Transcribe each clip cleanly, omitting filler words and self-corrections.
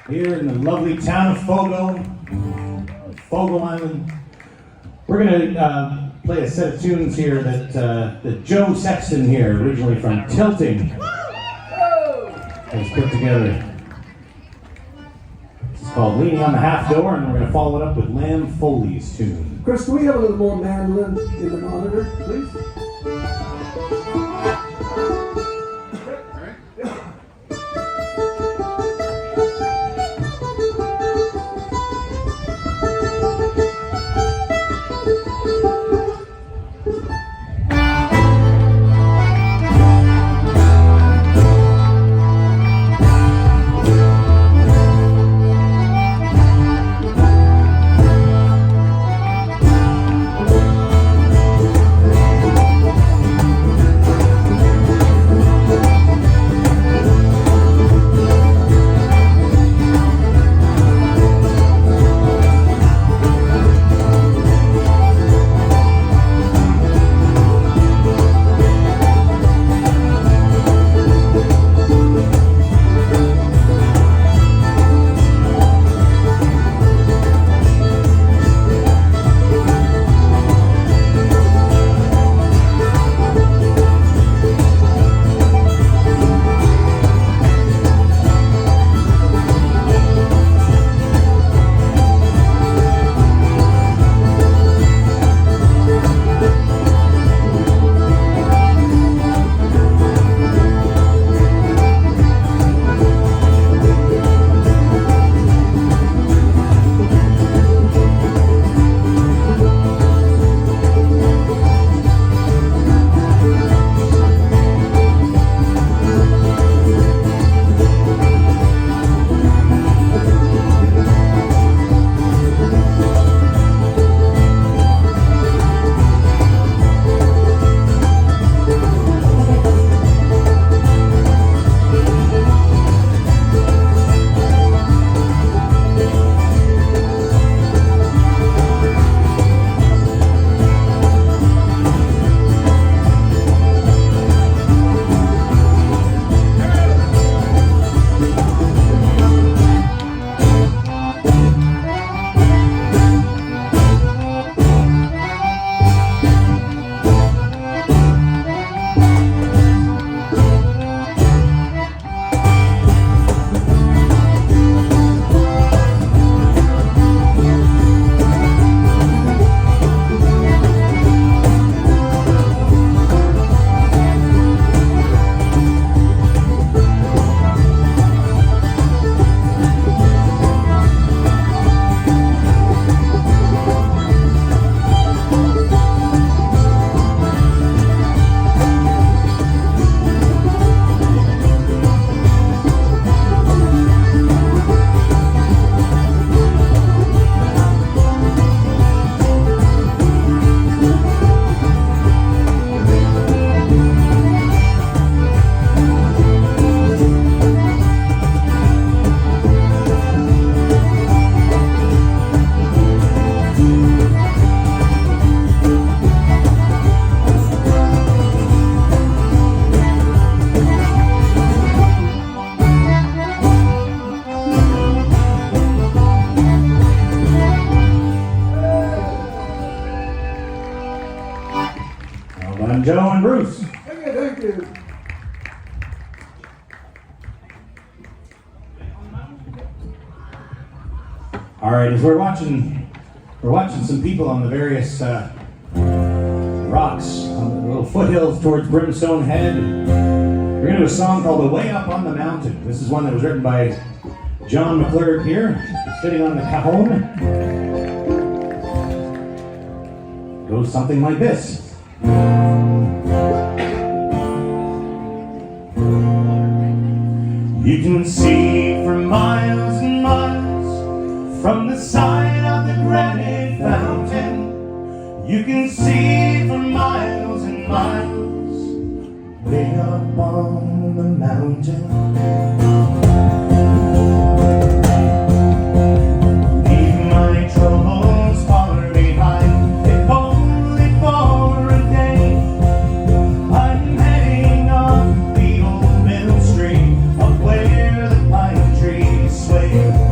here in the lovely town of Fogo Island. We're going to play a set of tunes here that Joe Sexton here, originally from Tilting, has put together. This is called Leaning on the Half Door, and we're going to follow it up with Lamb Foley's tune. Chris, can we have a little more mandolin in the monitor, please? Joe and Bruce. Thank you. All right, as we're watching some people on the various rocks, on the little foothills towards Brimstone Head. We're going to do a song called "The Way Up on the Mountain." This is one that was written by John McClurg here, sitting on the cajon. Goes something like this. You can see for miles and miles from the side of the granite fountain. You can see for miles and miles way up on the mountain. Leave my troubles far behind, if only for a day. I'm heading up the old mill stream, up where the pine trees sway.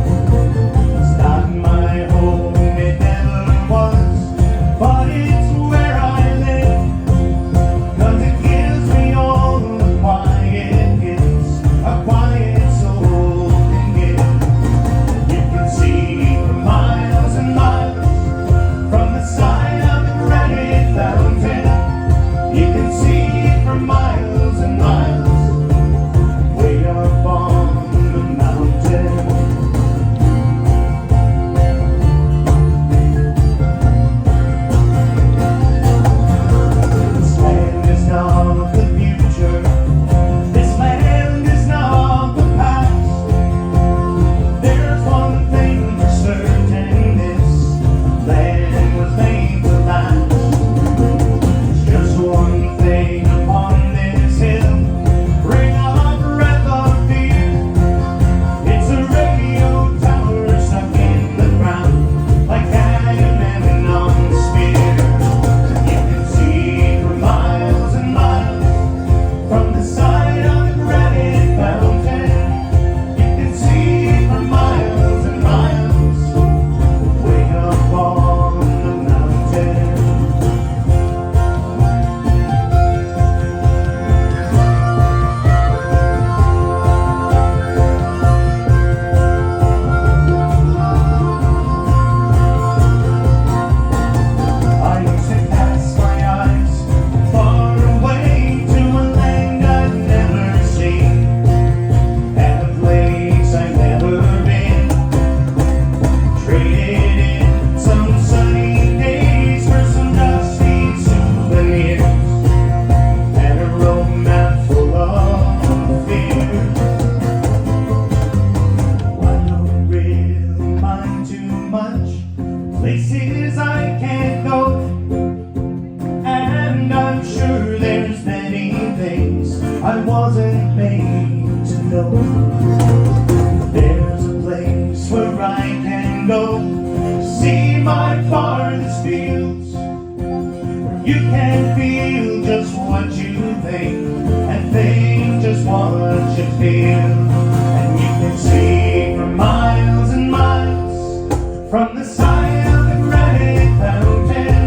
There's a place where I can go to see my farthest fields, where you can feel just what you think and think just what you feel. And you can see for miles and miles from the side of the granite fountain.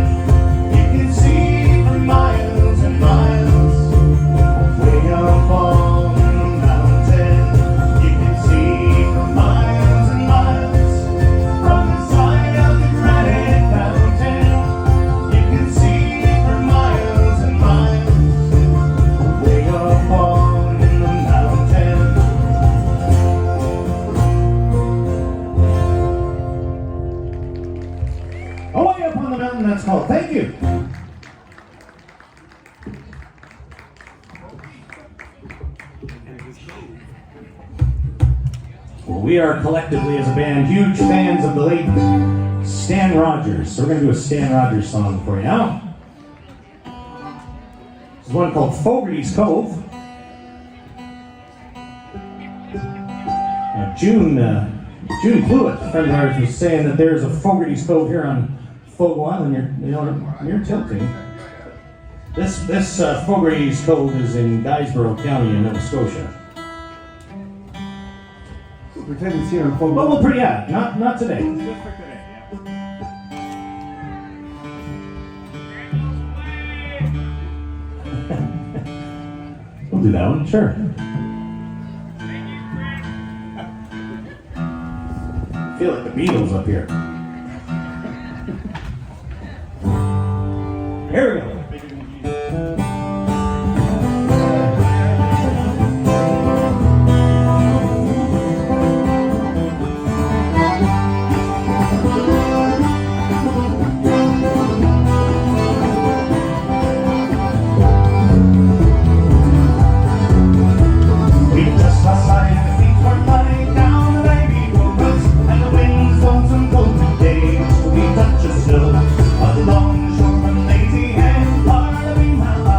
You can see for miles and miles way up on the mountain. You can see for miles and miles from the side of the granite fountain. You can see for miles and miles way up on the mountain. Oh, way up on the mountain, that's called. Thank you. Well, we are collectively as a band huge fans of the late Stan Rogers. So we're going to do a Stan Rogers song for you now. This is one called Fogertys Cove. June Cluett, a friend of ours, was saying that there's a Fogertys Cove here on Fogo Island near Tilting. This Fogertys Cove is in Guysborough County in Nova Scotia. Pretend it's here in Fogo. Well, not today. We'll do that one, sure. I feel like the Beatles up here. Here we go. Along the shore from Lazy Hand, Harley Island.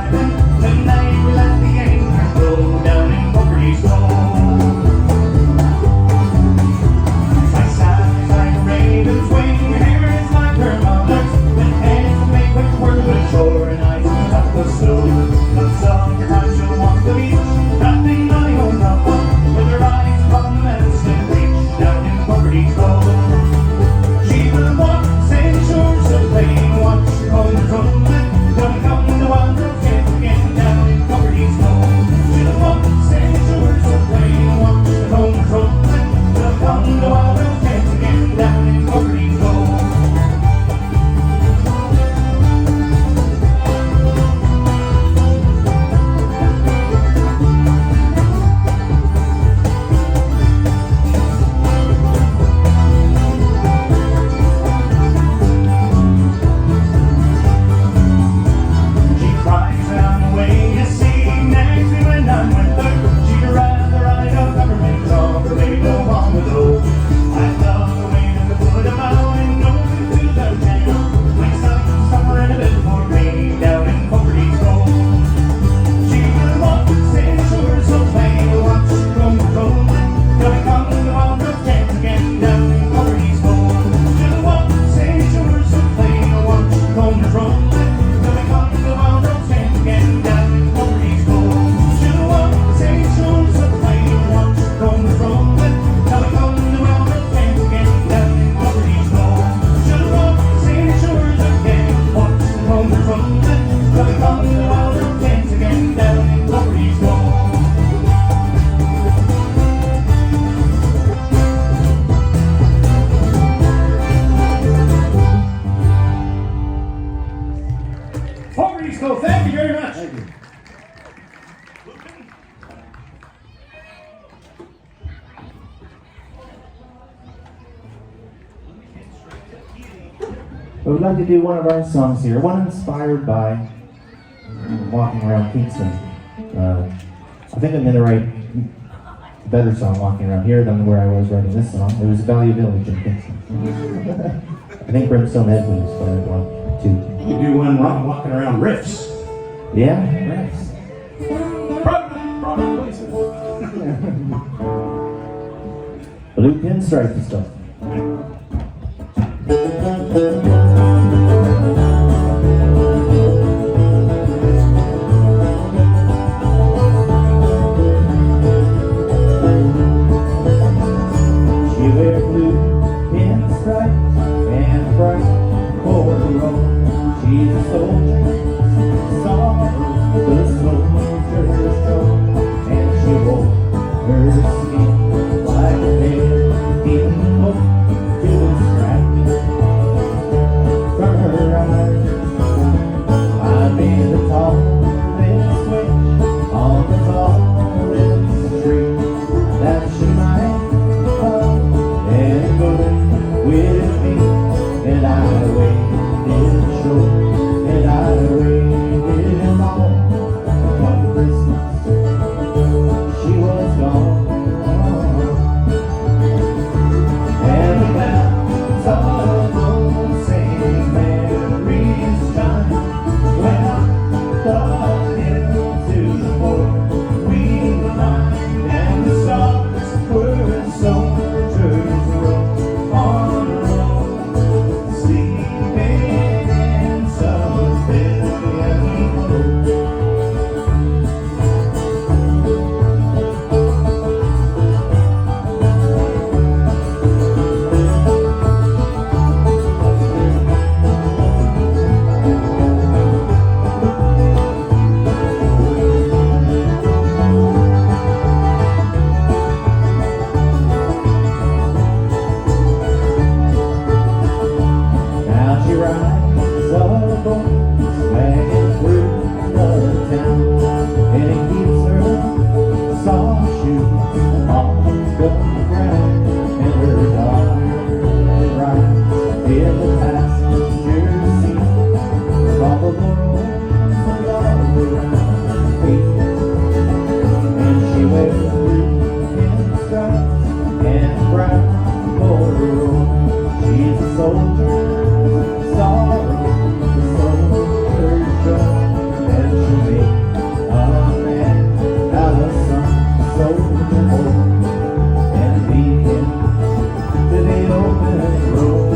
I would like to do one of our songs here, one inspired by walking around Kingston. I think I'm going to write a better song walking around here than where I was writing this song. It was Valley Village in Kingston. I think Brimstone Head was inspired one too. You do one walking around riffs. Yeah, riffs. Product places. Blue pinstripe stuff. She wear blue pinstripes and bright corduroy. She's a soldier, sorrow, the soldier's strong, and she wore her skin like a nail in the coat to the strap from her eyes. I've been the tallest switch on the tallest tree that she might come and go with me, and I waited short, and I waited long. Come Christmas, she was gone, and the bells of old St. Mary's chime when up the hill to the port we climbed, and the stars were soldiers row on a row, sleeping in some billion boat. Now she rides a boat, swagging through the town, and it keeps her soft shoes on the ground, and her daughter rides in the passenger seat, while the world's all around her feet. And she wears blue pinstripes and brown corduroy. She's a soldier, sorrow, the soldier's joy, and she'll make a man out of some soldier boy, and lead him to the open road.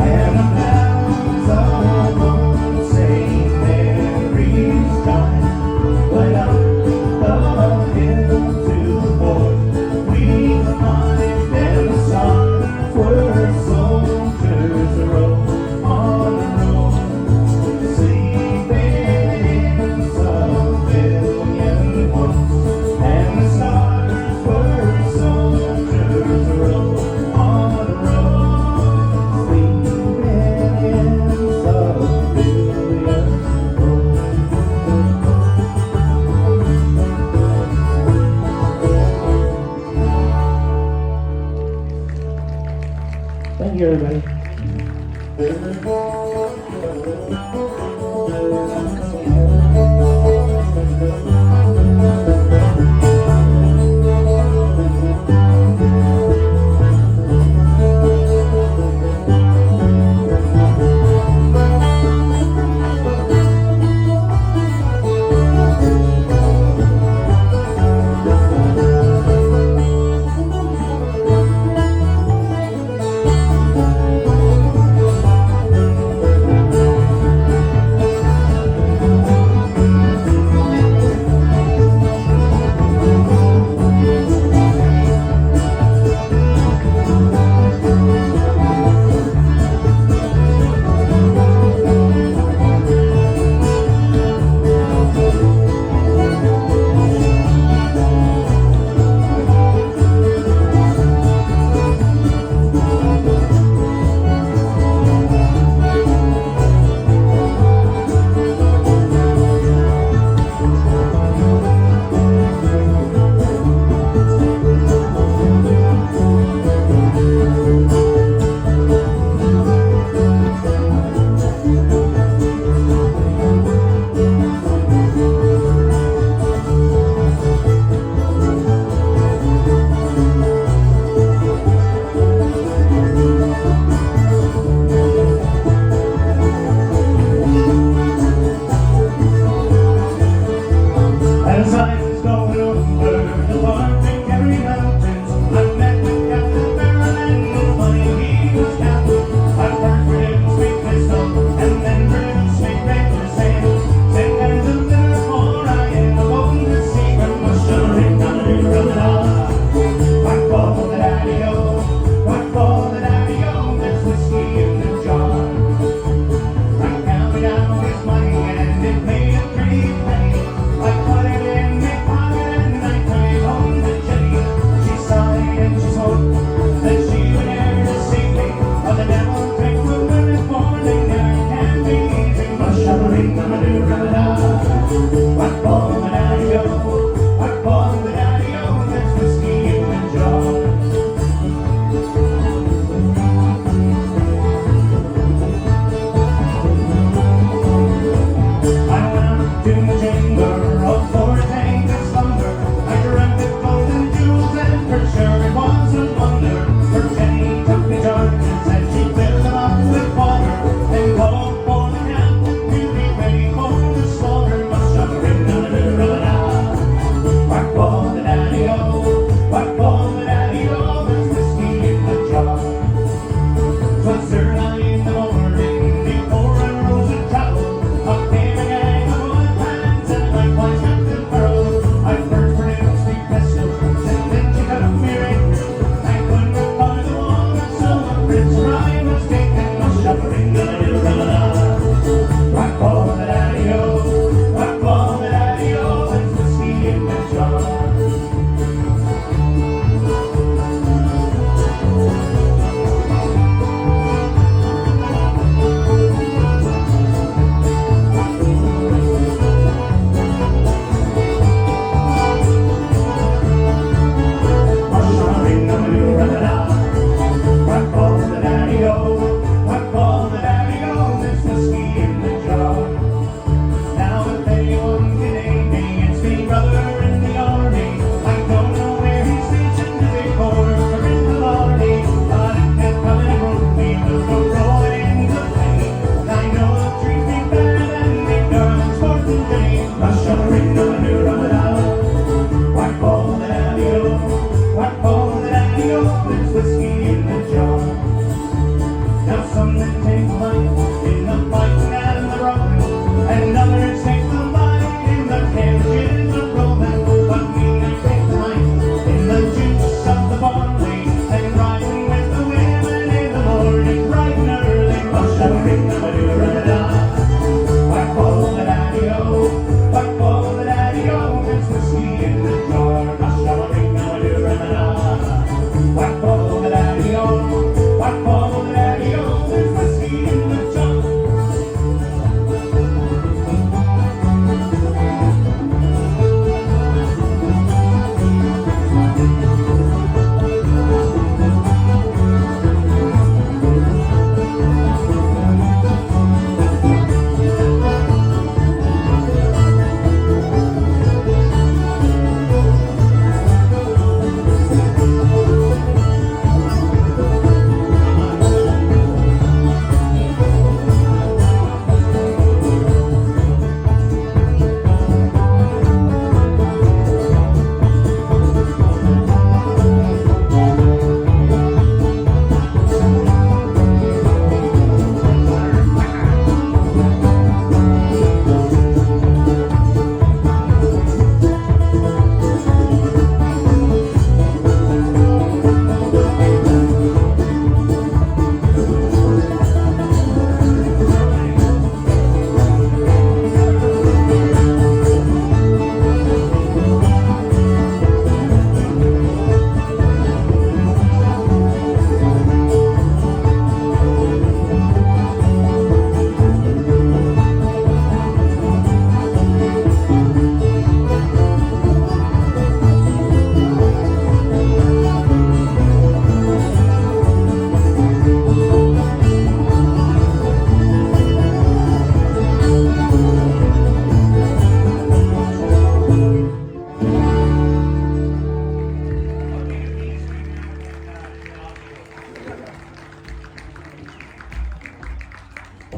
And the bells of old St. Mary's chime when up the hill to the port we climbed, and the stars were soldiers row on the road, sleeping in some billion boats, and the stars were soldiers row on the road, sleeping in some billion boats. Thank you, everybody.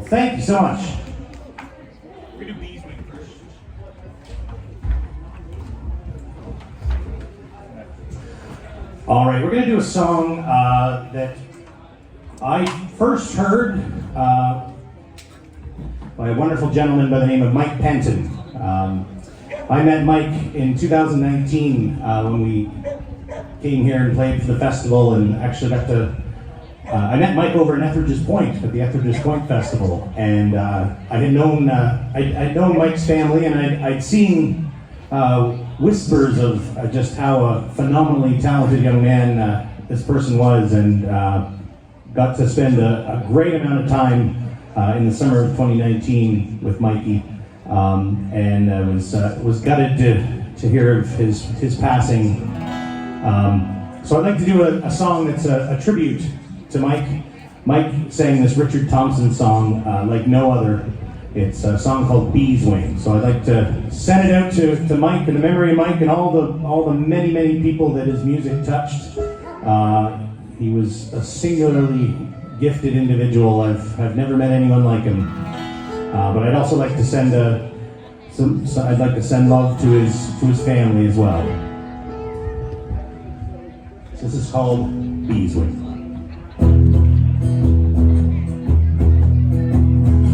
Thank you so much. All right, we're going to do a song that I first heard by a wonderful gentleman by the name of Mike Penton. I met Mike in 2019 when we came here and played for the festival, and actually got to. I met Mike over in Etheridge's Point at the Etheridge's Point Festival, and I had known I'd known Mike's family, and I'd seen whispers of just how a phenomenally talented young man this person was, and got to spend a great amount of time in the summer of 2019 with Mikey, and was gutted to hear of his passing. So I'd like to do a song that's a tribute to Mike. Mike sang this Richard Thompson song like no other. It's a song called Bees Wing. So I'd like to send it out to Mike, and the memory of Mike and all the many people that his music touched. He was a singularly gifted individual. I've never met anyone like him. But I'd also like to send I'd like to send love to his family as well. So this is called Bees Wing.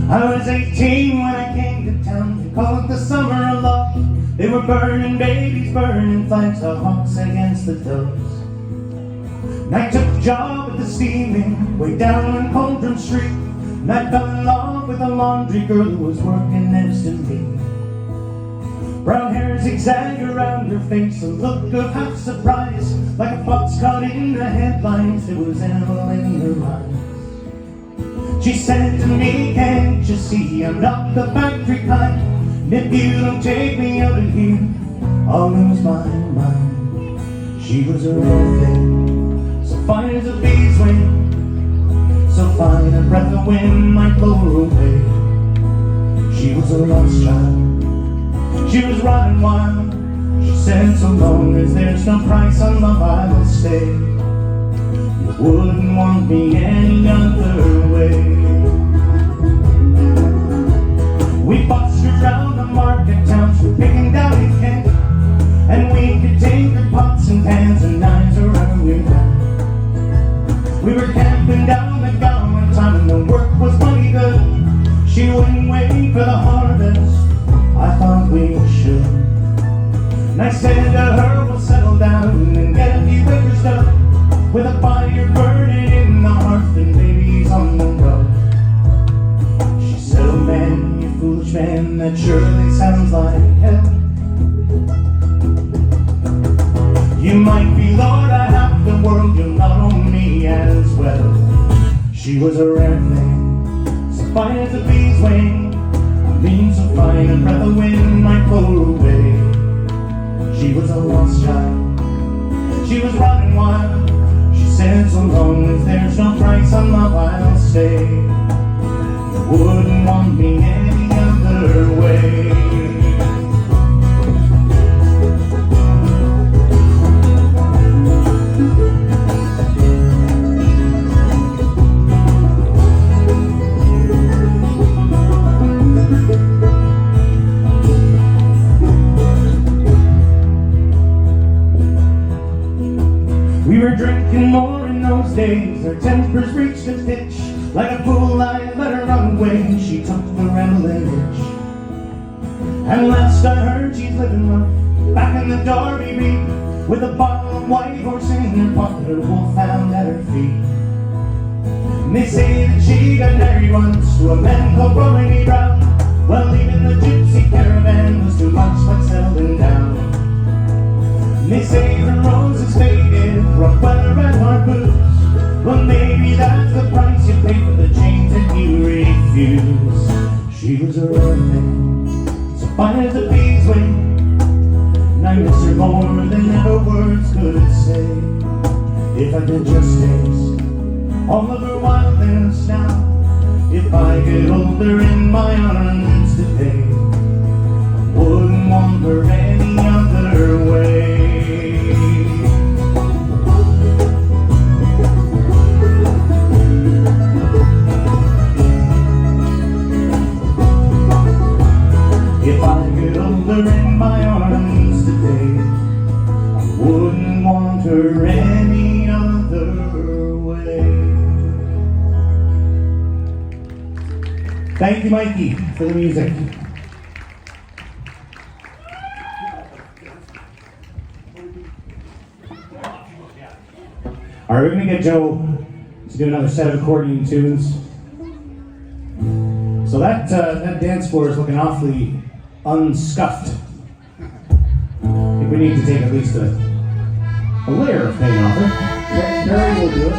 I was 18 when I came to town. They call it the summer of love. They were burning babies, burning flags of hawks against the doves. And I took a job at the steaming way down on Coldrum Street. And I fell in love with a laundry girl who was working next to me. Brown hair zigzag around her face, a look of half surprise, like a fox caught in the headlines. There was animal in her eyes. She said to me, can't you see I'm not the factory kind, and if you don't take me out of here, I'll lose my mind. She was a real thing, so fine as a bee's wing, so fine a breath of wind might blow her away. She was a lost child, she was running wild. She said, so long as there's no price on love, I will stay. You wouldn't want me any other way. We bossed around the market towns, we're picking down in Kent, and we could take her pots and pans and knives around your back. We were camping down the gown one time, and the work was mighty good. She wouldn't wait for the harvest, I thought we should. And I said to her, we'll settle down and get a few acres done, with a fire burning in the hearth and babies on the road. She said, oh man, you foolish man, that surely sounds like hell. You might be Lord of half the world, you'll not own me as well. She was a rare thing, so fine as a bee's wing, I mean so fine a breath of wind might blow her away. She was a lost child, she was running wild. She said, so long as there's no price on love, I'll stay. You wouldn't want me any other way. We were drinking more in those days, our tempers reached a pitch. Like a fool I let her run away, she took the rambling itch. And last I heard she's living rough, back in the Derby beat, with a bottle of white horse in her pocket, her wolfhound at her feet. And they say that she got married once to a man called Relic Brown. Well, leaving the Gypsy Caravan was too much like settling down. And they say her roses faded, rough weather and hard boots. Well, maybe that's the price you pay for the chains that you refuse. She was a rare thing, so fine as a bee's wing, and I miss her more than ever words could say. If I could just taste all of her wildness now, if I could hold her in my arms today, I wouldn't want her any other way. there any other way? Thank you, Mikey, for the music. All right, we're going to get Joe to do another set of accordion tunes. So that dance floor is looking awfully unscuffed. I think we need to take at least a layer of paint off it. Terry will do it.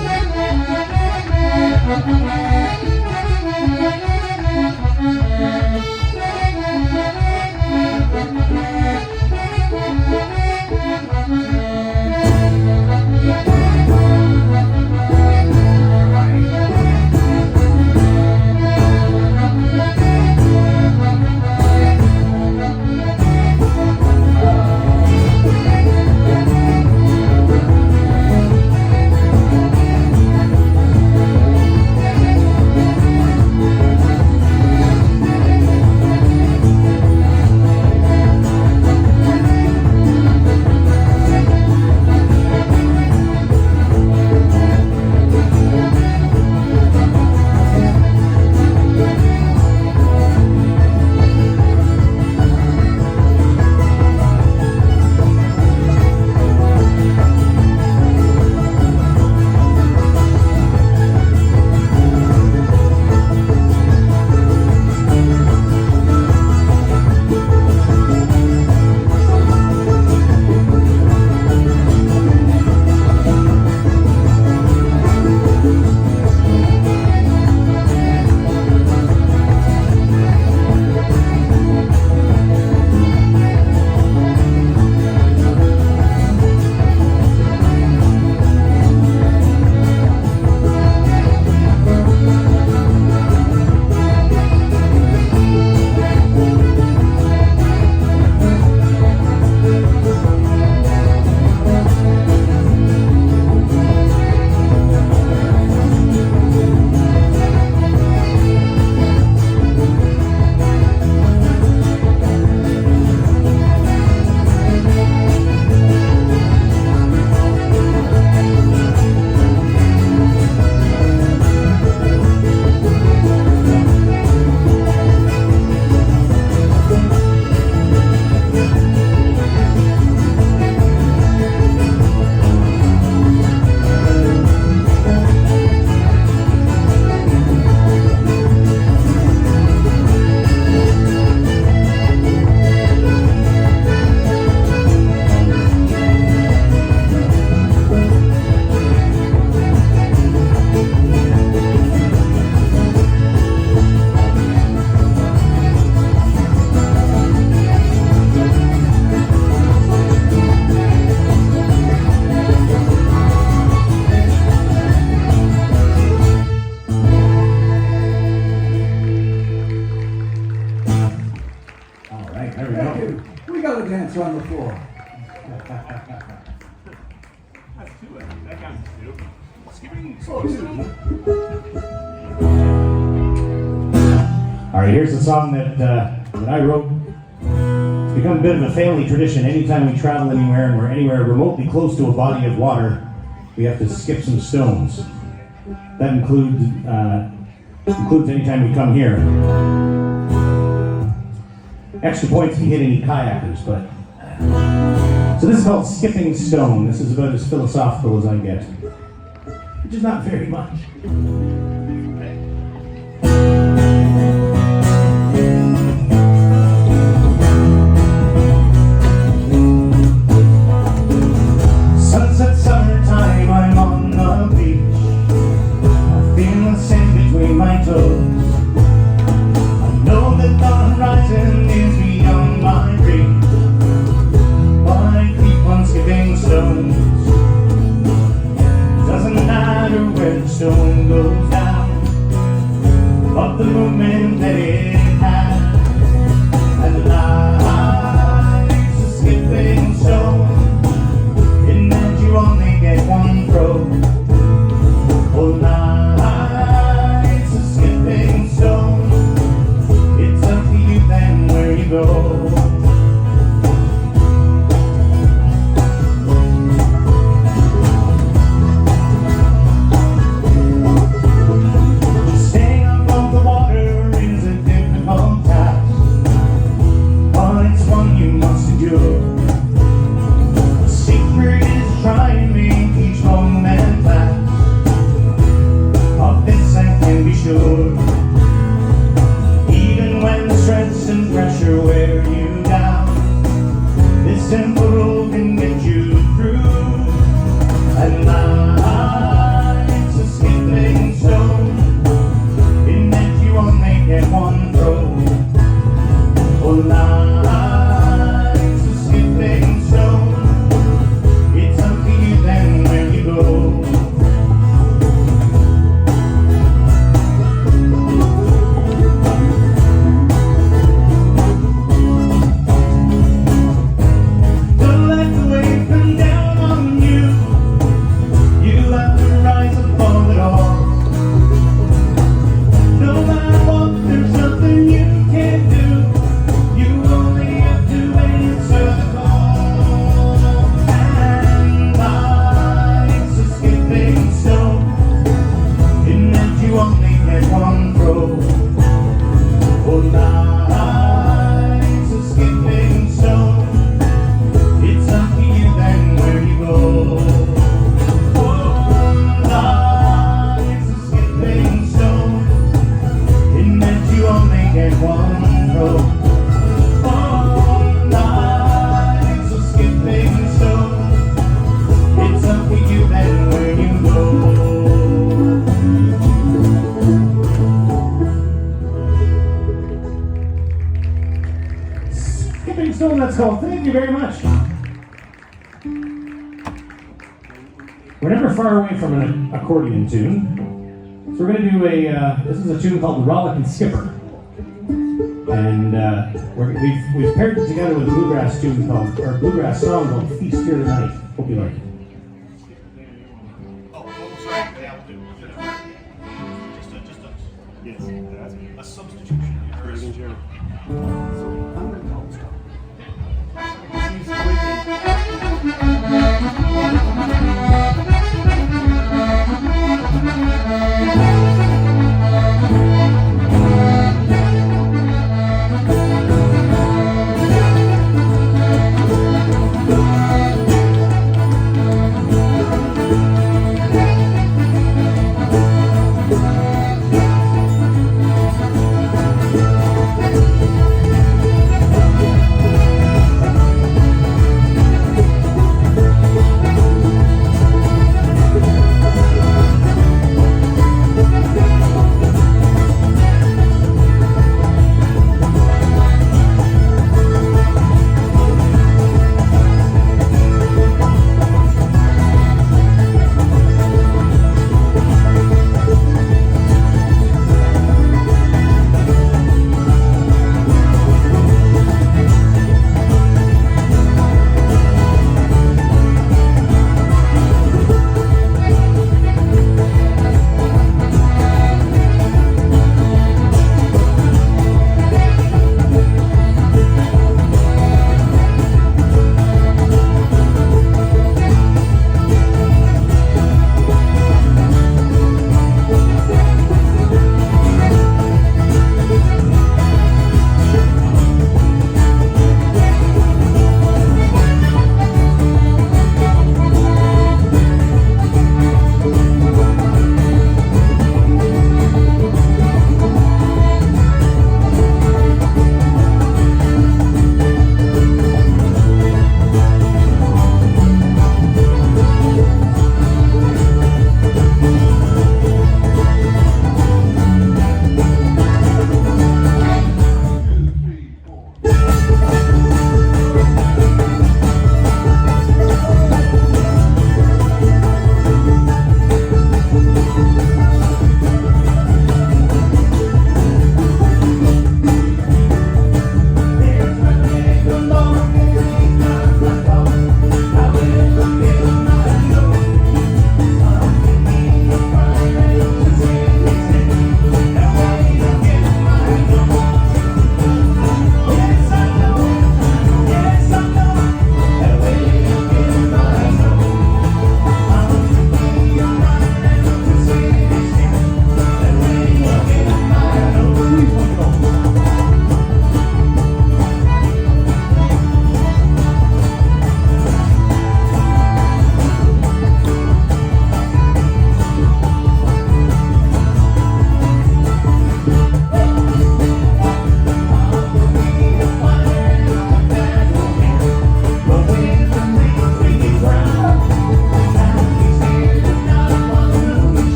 dance on the floor. That's two. That counts as two. Skipping. All right, here's a song that I wrote. It's become a bit of a family tradition. Anytime we travel anywhere and we're anywhere remotely close to a body of water, we have to skip some stones. That includes anytime we come here. Extra points if you hit any kayakers, but... So this is called Skipping Stone. This is about as philosophical as I get. Which is not very much. Sunset, summertime, I'm on the beach. I feel the sand between my toes. I know that the horizon is beyond my reach, but I keep on skipping stones. Doesn't matter where the stone goes down, but the movement that it has. And life's a skipping stone. It meant you only get one throw. Oh, life's a skipping stone. It's up to you then where you go. Fogertys Cove. Thank you very much. We're never far away from an accordion tune. So we're going to do this is a tune called Relic and Skipper. And we've paired it together with a bluegrass tune called, or a bluegrass song called Feast Here Tonight. Hope you like it. Yes, a substitution. I'm gonna call him stop. He's waiting.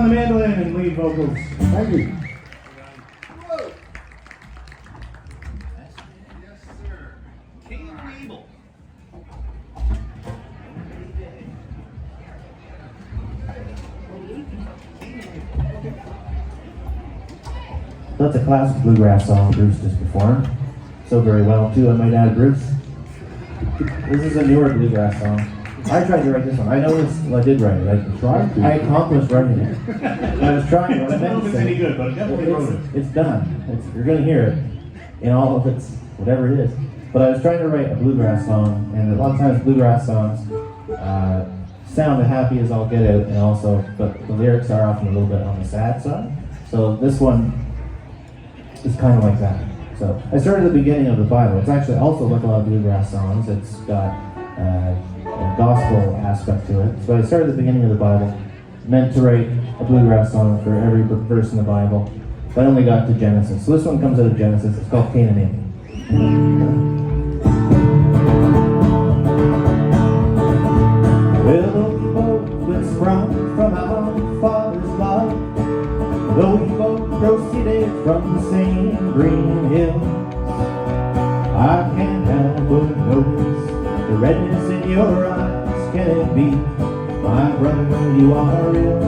on the mandolin and lead vocals. Thank you. That's a classic bluegrass song Bruce just performed. So very well too, I might add, Bruce. This is a newer bluegrass song. I tried to write this one. I noticed, well, I did write it. I accomplished writing it. I was trying, but I I don't know meant if to it's say, any good, but I definitely wrote it. it's done. You're gonna hear it in all of its, whatever it is. But I was trying to write a bluegrass song, and a lot of times bluegrass songs sound happy as all get out, and also, but the lyrics are often a little bit on the sad side. So this one is kind of like that. So I started at the beginning of the Bible. It's actually also like a lot of bluegrass songs. It's got a gospel aspect to it. So I started at the beginning of the Bible, meant to write a bluegrass song for every verse in the Bible, but I only got to Genesis. So this one comes out of Genesis. It's called Canon. Well, though we both been sprung from our father's love, though we both proceeded from the same green hill, I can't help but notice the redness in your eyes. Can it be, my brother, you are real?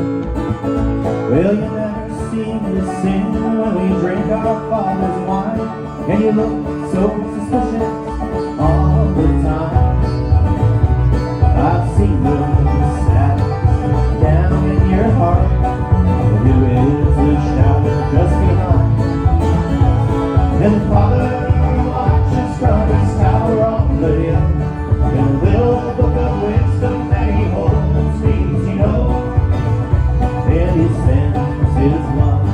Well, you never seem to sin when we drink our father's wine, and you look so suspicious all the time. I've seen the sadness down in your heart, but who is the shadow just behind? And the Father watches from his tower on the hill, in a little book of wisdom that he holds means you know, and he sends his love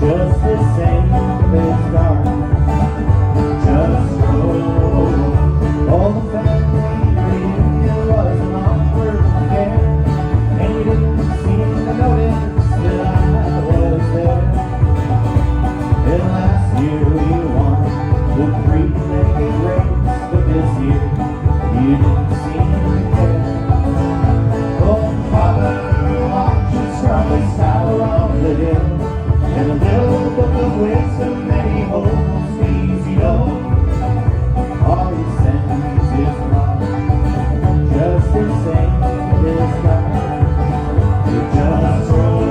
just the same as dark. Just go, all the family reunion was an awkward affair, and you didn't seem to notice that I was there. And last year we won the three-legged race, but this year you didn't seem to care. Oh, Father watches from his tower on the hill, and a little book of wisdom that he holds means you know, all he sends is love, just the same as God. You just roll.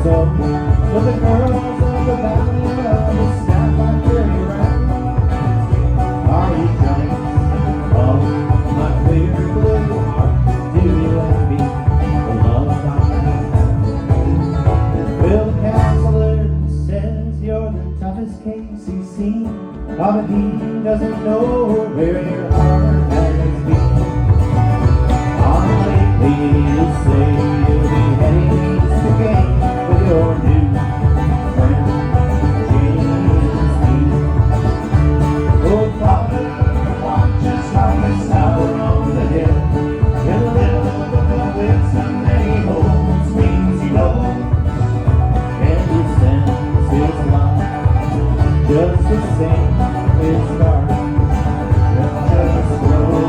For the girls of the valley of the staff I carry around, are you jealous of my clear blue heart? Do you envy the love I have? Well, the counselor says you're the toughest case he's seen, but he doesn't know where your heart has been. Lately you say you'll be heading east again with your new friend, Gypsy. Oh, Father watches from his tower on the hill, in a little book of wisdom that he holds means you know, and he sends his love just the same as dark. Just roll.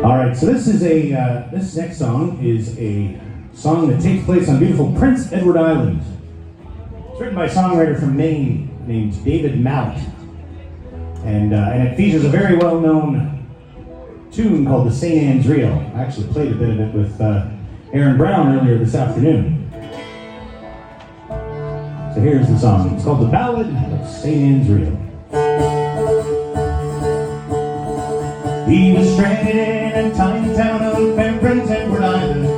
All right, so this is this next song is a song that takes place on beautiful Prince Edward Island. It's written by a songwriter from Maine named David Mallet, and it features a very well-known tune called the St. Anne's Reel. I actually played a bit of it with Aaron Brown earlier this afternoon. So here's the song. It's called The Ballad of St. Anne's Reel. He was stranded in a tiny town of Fair Prince Edward Island,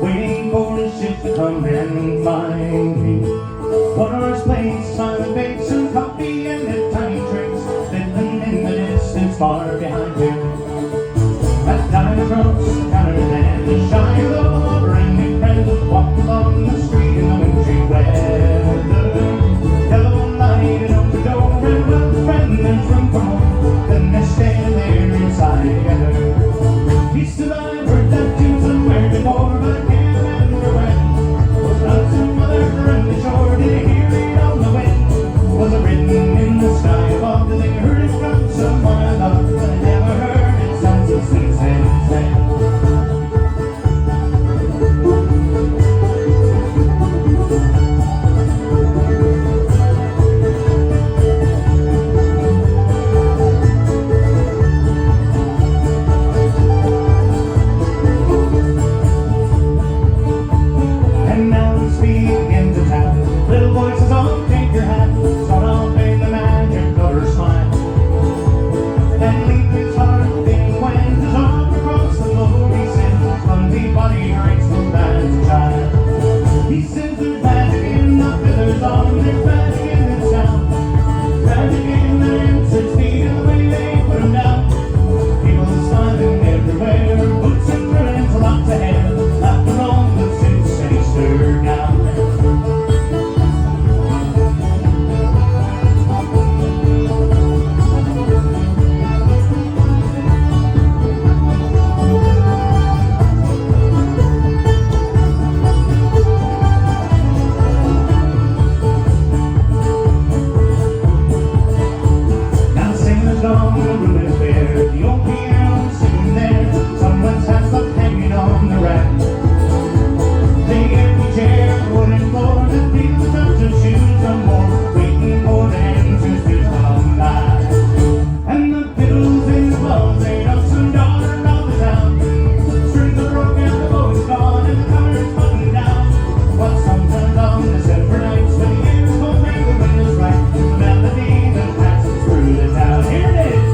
waiting for his ship to come and find him. One of his planes, silent baked some coffee and the tiny drinks, fiddling in the distance far behind him. That time across the counter and the shine of the water and his friends walked along the street in the wintry weather. Yellow light and open door and well friend there's room for home. Then they're standing there inside together. He said I heard that tune somewhere before, but I can't remember when. Was not some other friendly shore? Did you hear it on the wind? Was it written in the sky above? Did they heard it from someone I loved? But I never heard it sound so sweet since then. And now the speed begins to tap. Little voices all take your hat. Start off in the magic of her smile. And leap his heart being when his arm across the floor he sends. Clumsy body graceful as a child. He says there's magic in the feathers on him. There's magic in the sound. Magic in the dancers' feet and the way they put them down. People are smiling everywhere. Boots and ribbons, lots of hair. Laughter on the city stirred down. Now the sailor's gone, the room is bare. The old piano's sitting there. Someone's hat's left hanging on the rack. They every chair, wood and floor, that feel the touch of shoes no more. Waiting for the dancers to come by. And the fiddles in the clubs ain't up some daughter of the town. Strings are broke and the bow's gone and the cover's buttoned down. But sometimes on December nights when the air's cold and the wind is right, the melody that passes through the town. Here it is!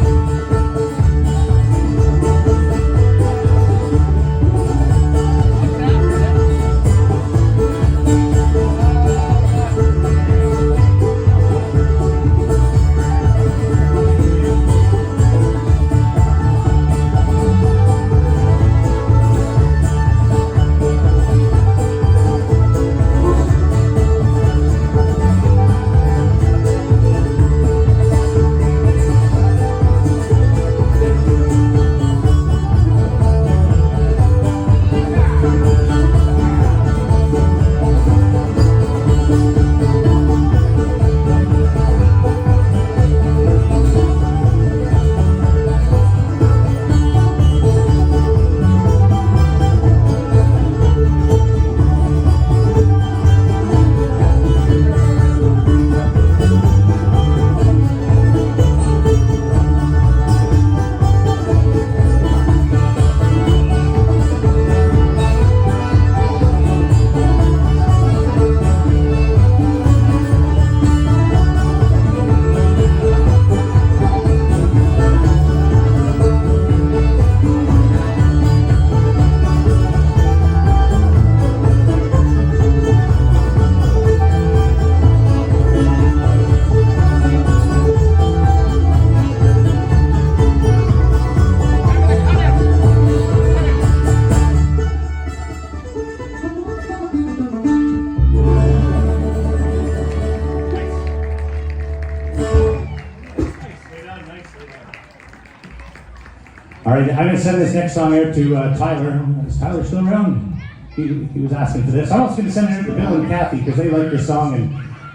All right, I'm going to send this next song out to Tyler. Is Tyler still around? He was asking for this. I'm also going to send it out to Bill and Kathy because they like this song and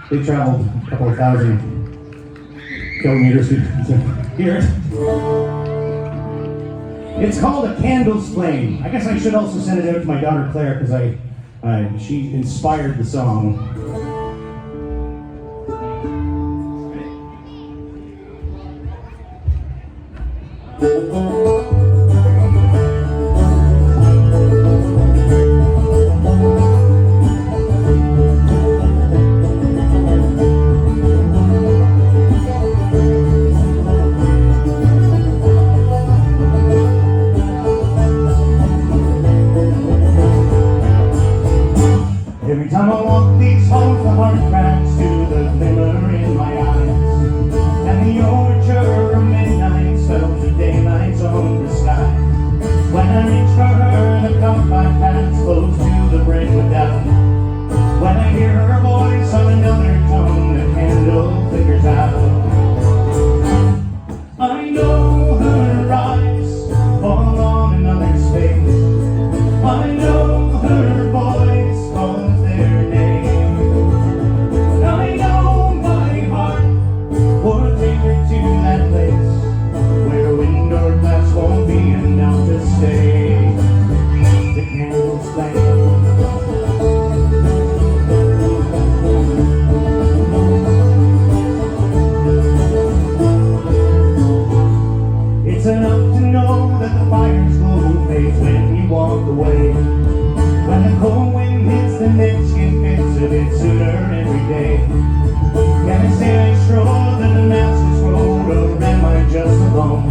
they traveled a couple of thousand kilometers to hear it. It's called A Candle's Flame. I guess I should also send it out to my daughter Claire because she inspired the song. enough to know that the fire's glow fades when you walk away. When the cold wind hits the neck, skin fits a bit sooner every day. Can I say I'm sure that the master's road, or am I just alone?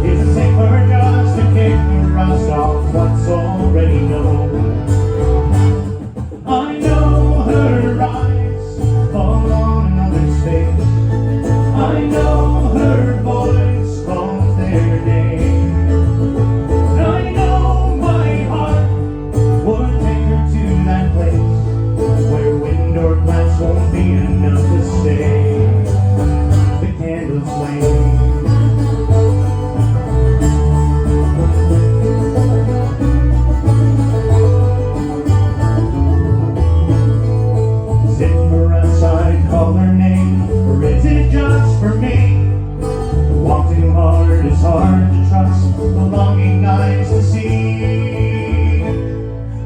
Is it safer just to kick the rust off what's already known? I know her eyes fall on another's face. I know her voice calls their name. I know my heart would take her to that place where wind or glass won't be enough to stay. The candle's flame. Zipper outside, call her name, or is it just for me? Walking hard is hard to trust, the longing eyes to see.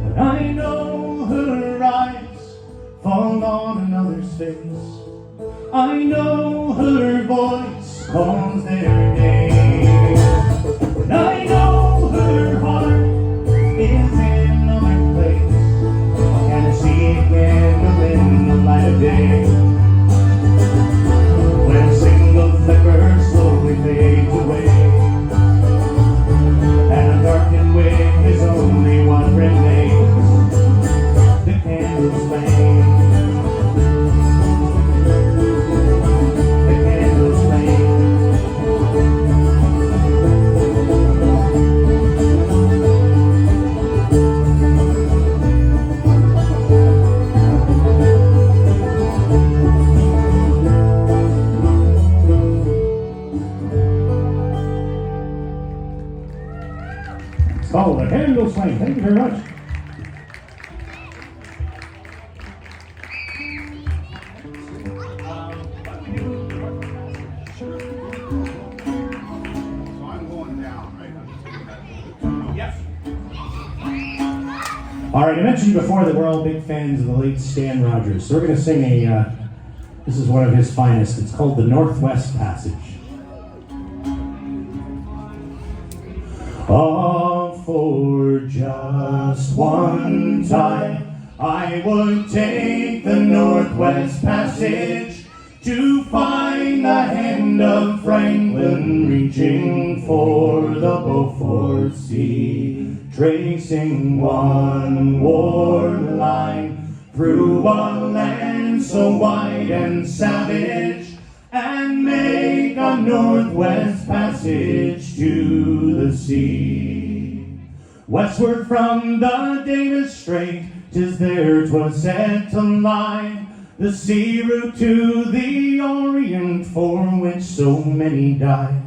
But I know her eyes fall on another's face. I know her voice calls their name. And I know her heart is in another place. Can I see a candle in the light of day? When a single flicker slowly fades away, and a darkened wick is only what remains, the candle's flame. The candle's flame. It's called The Candle's Flame. Thank you very much. So I'm going down, right? Yes. All right, I mentioned before that we're all big fans of the late Stan Rogers. So we're going to sing this is one of his finest. It's called The Northwest Passage. Oh, for just one time, I would take the Northwest Passage to find the hand of Franklin reaching for the Beaufort Sea, tracing one warm line through a land so wide and savage, and make a Northwest Passage to the sea. Westward from the Davis Strait, 'tis there 'twas set to lie, the sea route to the Orient for which so many died,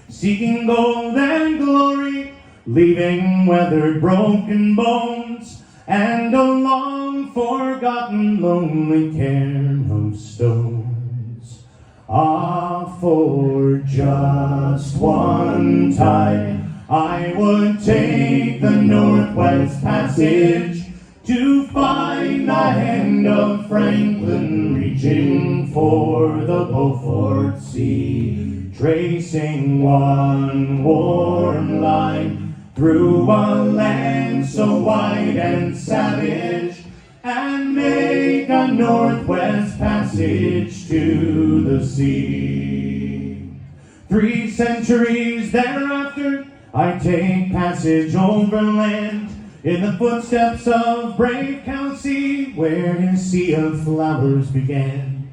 seeking gold and glory, leaving weathered broken bones, and a long forgotten lonely cairn of stones. Ah, for just one time, I would take the Northwest Passage to find the hand of Franklin reaching for the Beaufort Sea, tracing one warm line through a land so wide and savage, and make a Northwest Passage to the sea. 3 centuries thereafter, I take passage overland in the footsteps of brave Kelsey, where his sea of flowers began.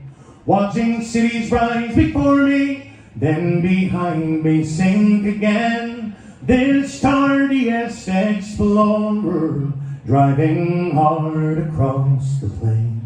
Watching cities rise before me, then behind me sink again. This tardiest explorer, driving hard across the plain.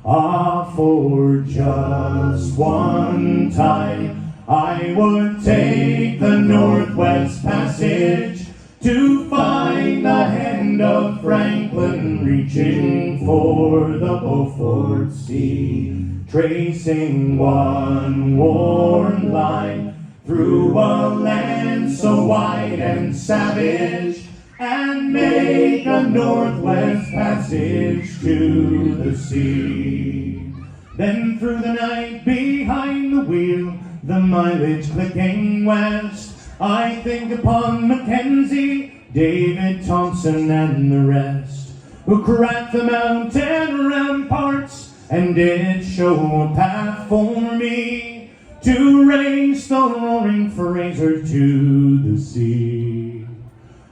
Ah, for just one time, I would take the Northwest Passage to find the hand of Franklin reaching for the Beaufort Sea, tracing one warm line through a land so wide and savage, and make a Northwest Passage to the sea. Then through the night behind the wheel, the mileage clicking west, I think upon Mackenzie, David Thompson, and the rest, who cracked the mountain ramparts and did show a path for me to race the roaring Fraser to the sea.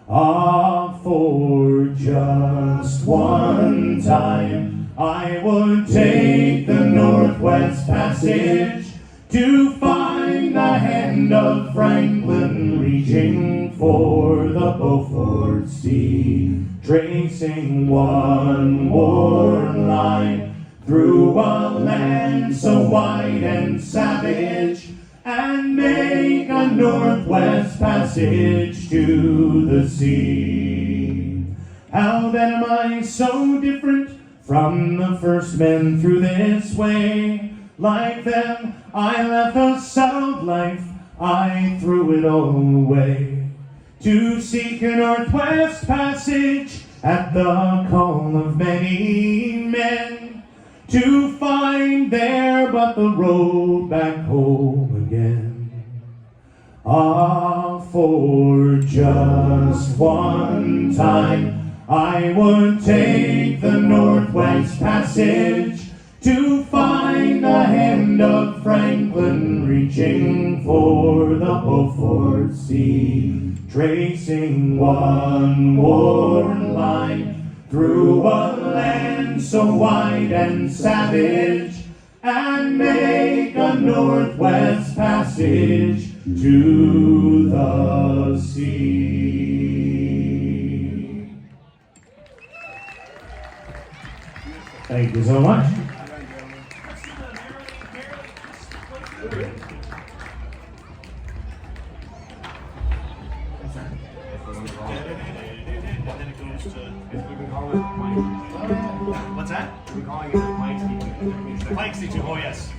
Ah, for just one time I would take the Northwest Passage to find the hand of Franklin reaching for the Beaufort Sea, tracing one worn line through a land so wide and savage, and make a Northwest Passage to the sea. How then am I so different from the first men through this way? Like them, I left the settled life, I threw it all away, to seek a Northwest Passage at the call of many men, to find there but the road back home again. Ah, for just one time I would take the Northwest Passage to find the hand of Franklin reaching for the Beaufort Sea, tracing one worn line through a land so wide and savage, and make a Northwest Passage to the sea. Thank you so much. What's that? We're calling it Pikes too. Oh, yes.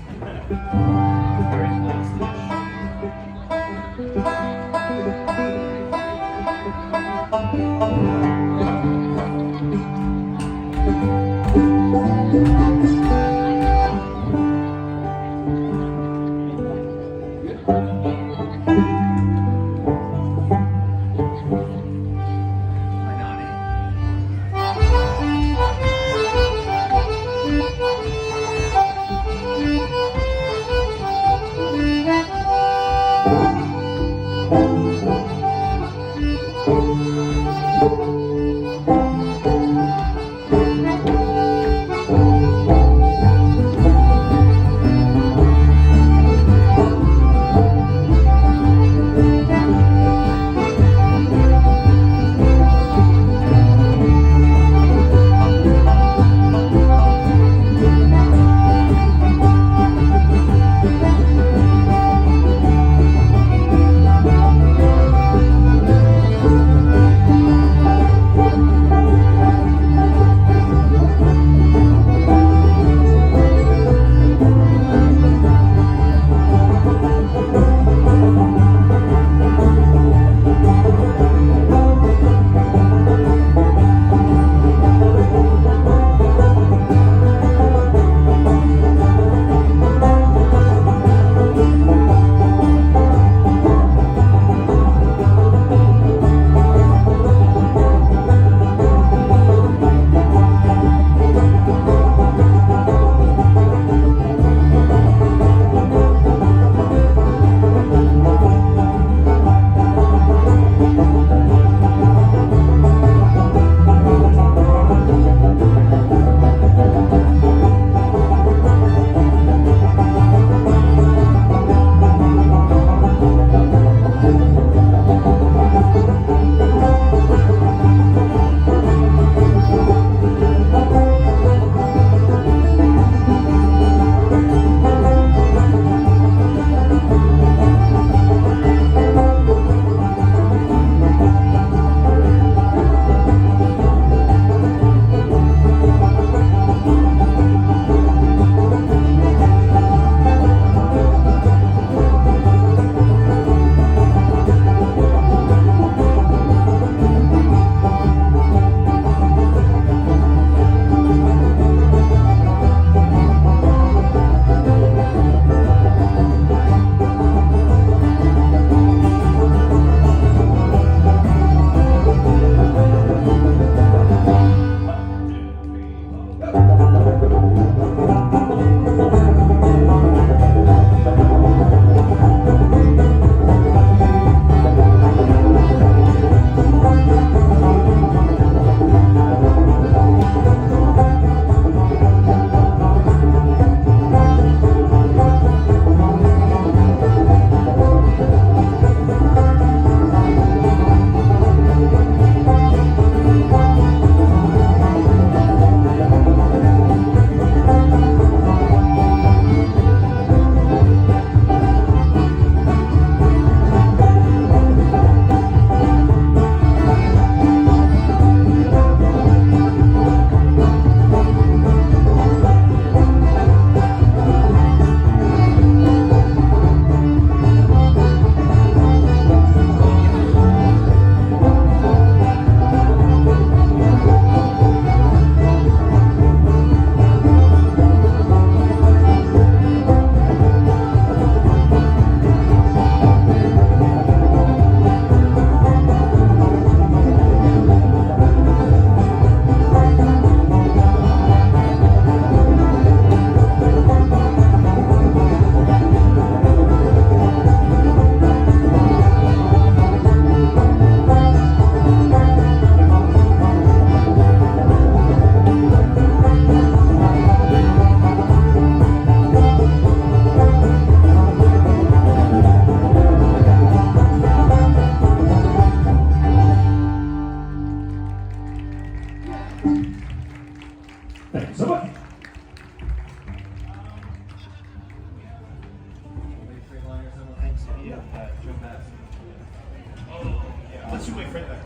Let's wait for that.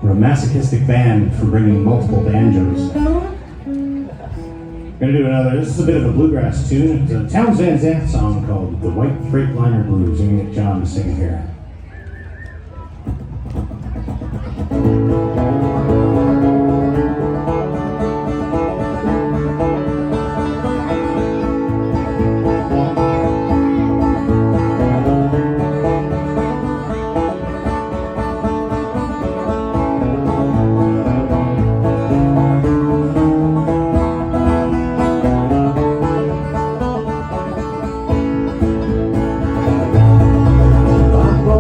We're a masochistic band for bringing multiple banjos. Gonna do another. This is a bit of a bluegrass tune. It's a Townes Van Zandt song called "The White Freightliner Blues." I'm gonna get John to sing it here. I'm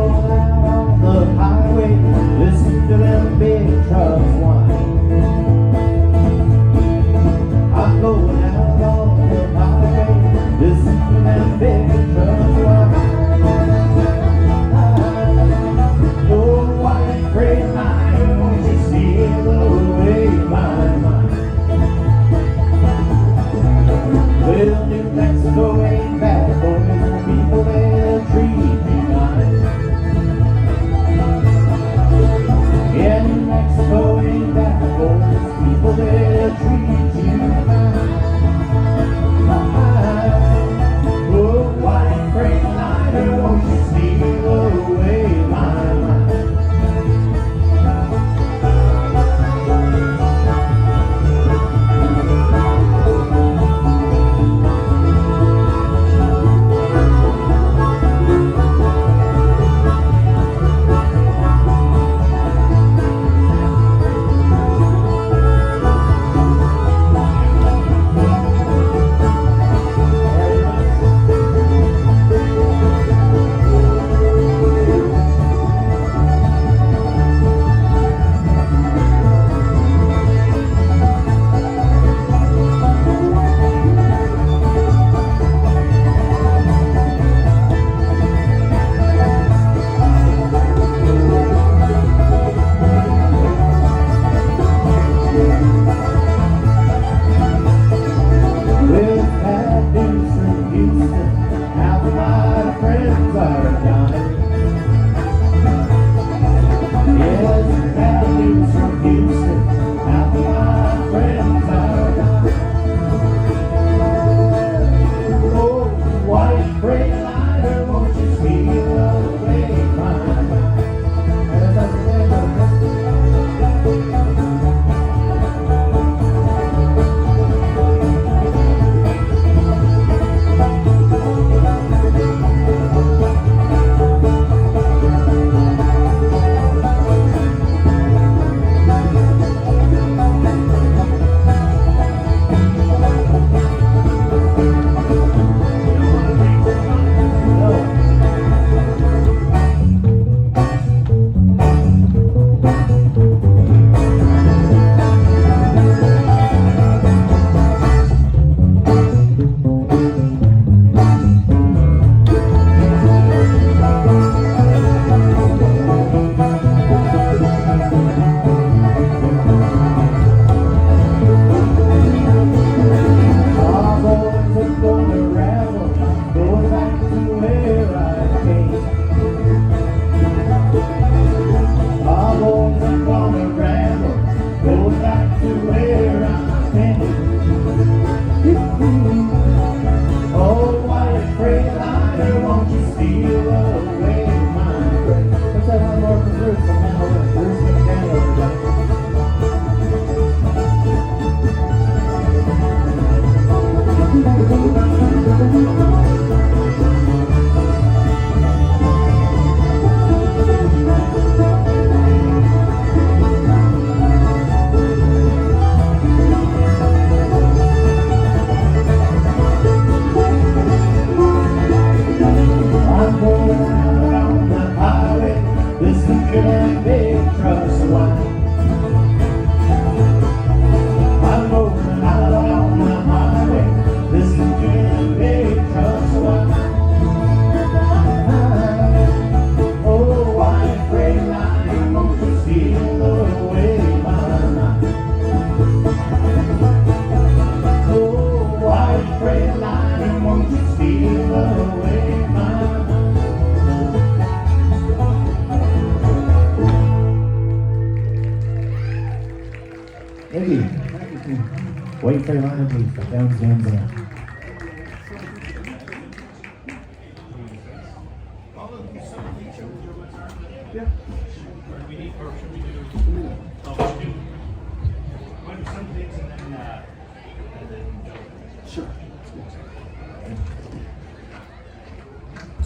white fairy line of leaf that downs down down.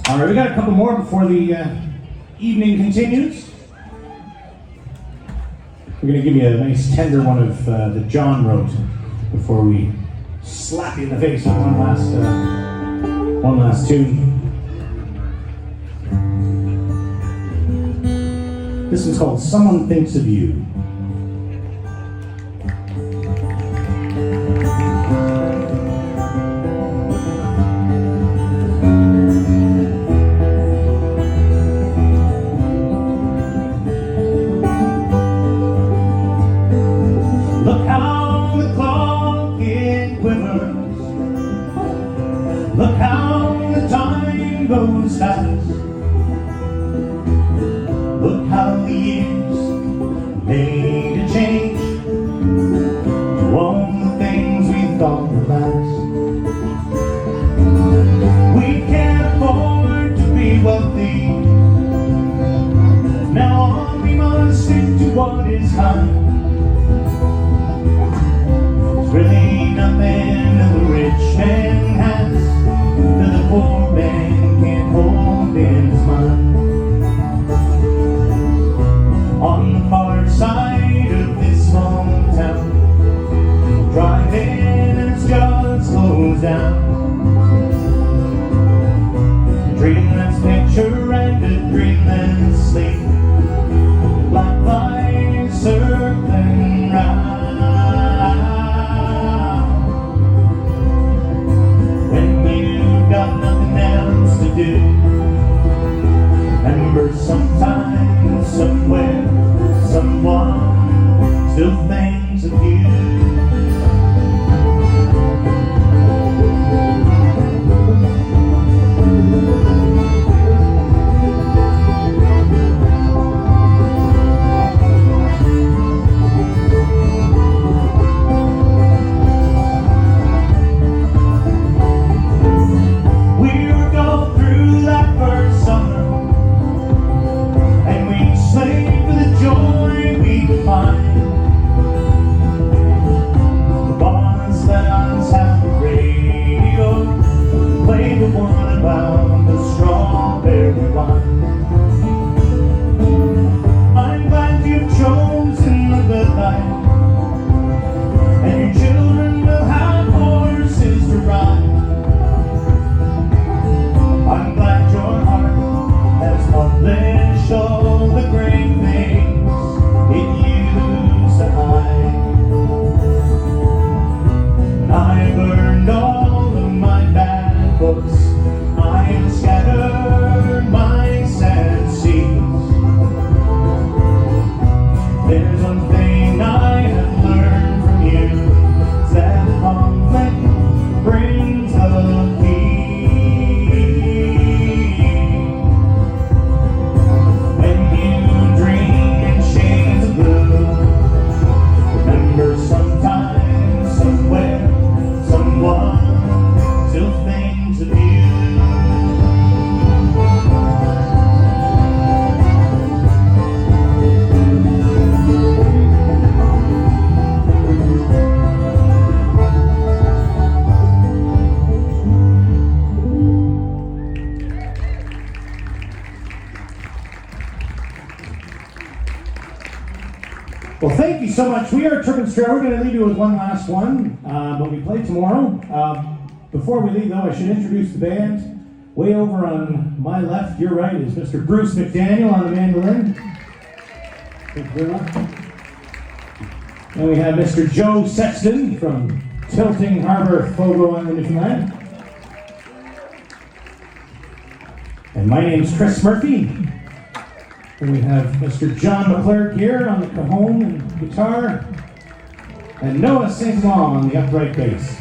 All right, we got a couple more before the evening continues. We're going to give you a nice tender one of that John wrote before we slap you in the face with one last tune. This one's called "Someone Thinks of You." Look how the time goes fast. Look how the years made a change to all the things we thought would last. We can't afford to be wealthy. Now on we must stick to what is kind. There's really nothing that the rich man has that the poor man can't hold in his mind. On the far side of this small town, driving and it's just slows down. A dreamless picture and a dreamless sleep, black fire circling round. Got nothing else to do. Remember, sometime, somewhere, someone still thinks of you. Well, thank you so much. We are Turpin. We're going to leave you with one last one, but we play tomorrow. Before we leave, though, I should introduce the band. Way over on my left, your right, is Mr. Bruce McDaniel on the mandolin. Thank you very much. And we have Mr. Joe Sexton from Tilting Harbor, Fogo on the Newfoundland. And my name's Chris Murphy. And we have Mr. John McClurg here on the cajon and guitar, and Noah St. Long on the upright bass.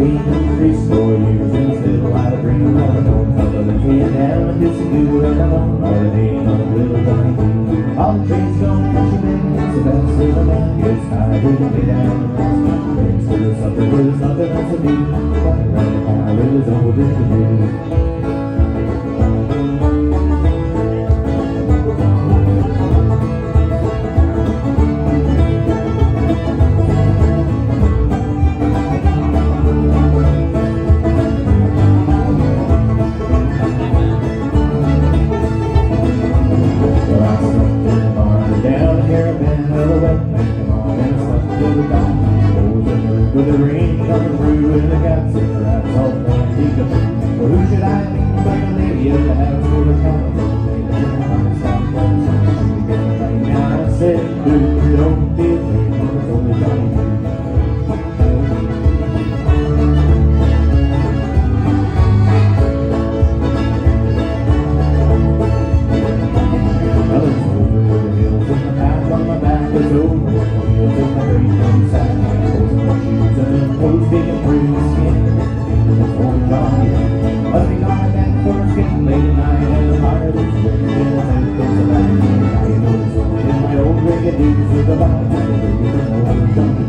being increased for years instead of light bring a lot of noise. Other than head down and just do it alone. By the name of Little Johnny. All the trains gone, country man, so that's the man gets tired of the down the mountain. Brings to something with nothing else to do. Right around the fire is over to do. With the rain coming through and the cats in the rats all playing peekaboo. Well, who should I be but the lady of the house with a collar? Now I said, boo, don't be afraid, it's only Johnny Boo. Others over the hills and the path on my back is over the wheels and my great sack. Clothes digging through the skin, into the old Johnny. Must be gone back for it's getting late at night, and the fire is burning in the head goes the light. Now you know it's only in my old rigadoos with the bottom of the baby and old Johnny.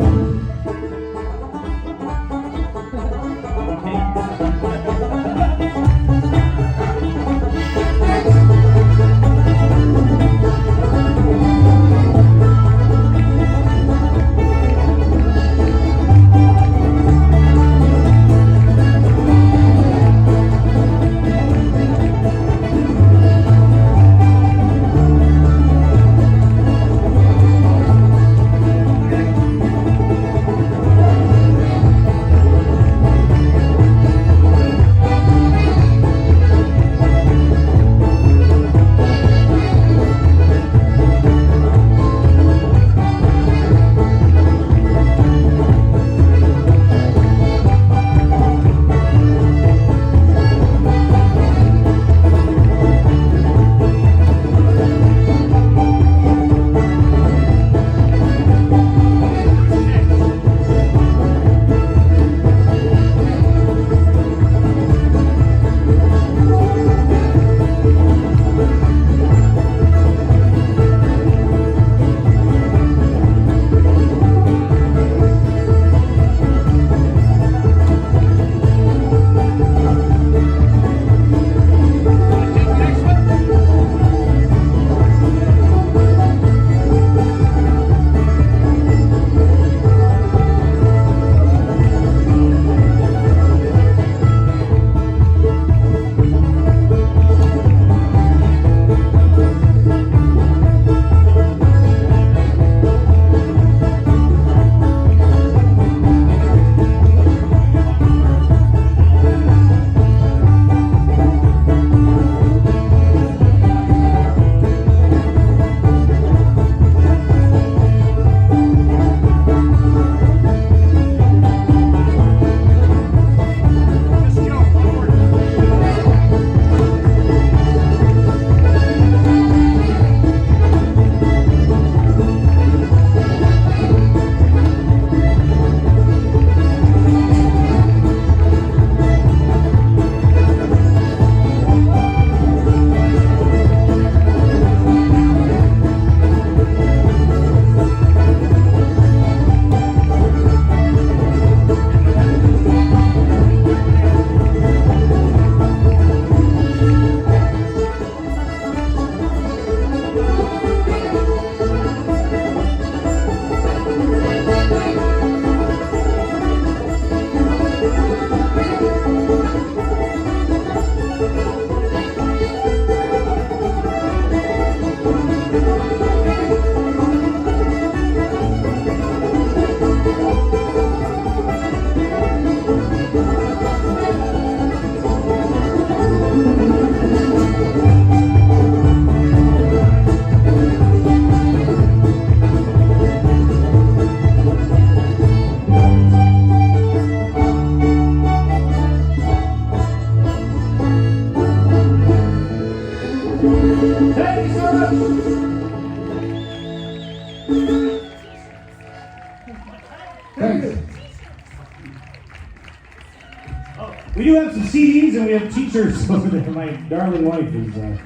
We do have some CDs and we have t-shirts over there. My darling wife is. So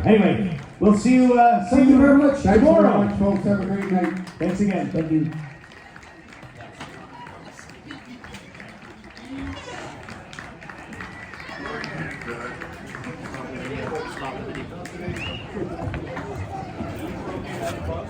anyway, we'll see you. Thank you very much. Tomorrow. Thanks very much, folks. Have a great night. Thanks again. Thank you. Good.